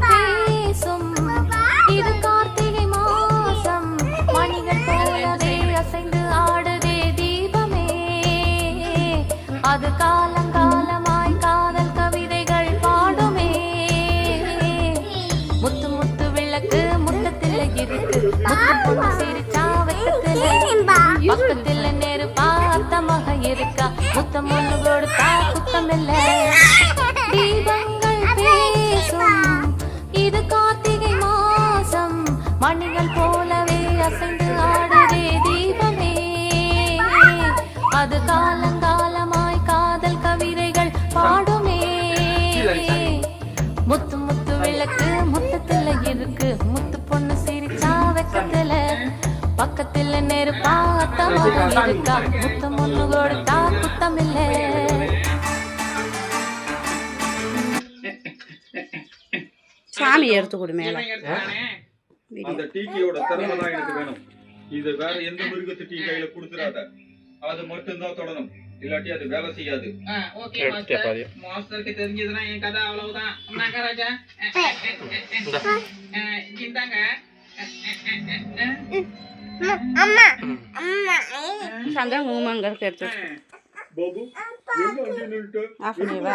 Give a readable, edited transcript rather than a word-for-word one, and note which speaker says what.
Speaker 1: பேசும் இது கார்த்திகை மாசம் மணிகள் போலவே அசைந்து ஆடுதே தீபமே அது காலங்காலமாய் காதல் கவிதைகள் பாடுமே முத்து முத்து விளக்கு முத்தத்தில் இருக்கு முத்து பொண்ணு சிரிச்சா வெக்கத்தில் பக்கத்தில் நெருப்பா அத்தமாக இருக்கா முத்தம் ஒண்ணு கொடுத்தா குத்தமில்ல தீபங்கள் பேசும் இது கார்த்திகை மாசம் மணிகள் போலவே அசைந்து ஆடுதே தீபமே அது காலங்காலமாய் காதல் கவிதைகள் பாடுமே முத்து முத்து விளக்கு முத்தத்துல இருக்கு முத்து பொண்ணு சிரிச்சா வெக்கத்துல பக்கத்துல நெருப்பா அத்தமாக இருக்கா முத்தம் ஒண்ணு கொடுத்தா குத்தமில்ல
Speaker 2: சாமி எடுத்து கொடு மேல
Speaker 3: அந்த டீக்கியோட திறமை தான் எனக்கு வேணும். இது வேற எந்த மிருகத்து டீ கையில கொடுத்துறாத. அது மட்டும் தான் தொடணும். இல்லாட்டி அது வேலை செய்யாது.
Speaker 4: Okay master. மாஸ்டருக்கு தெரிஞ்சதுன்னா என் கதை அவ்வளவுதான். நாகராஜா இந்தாங்க.
Speaker 5: அம்மா அம்மா
Speaker 2: சந்தா குங்குமம் எடுத்து
Speaker 3: பாபு எங்க அங்கே நின்னுட்ட?
Speaker 2: ஆஃப் பண்ணி வா.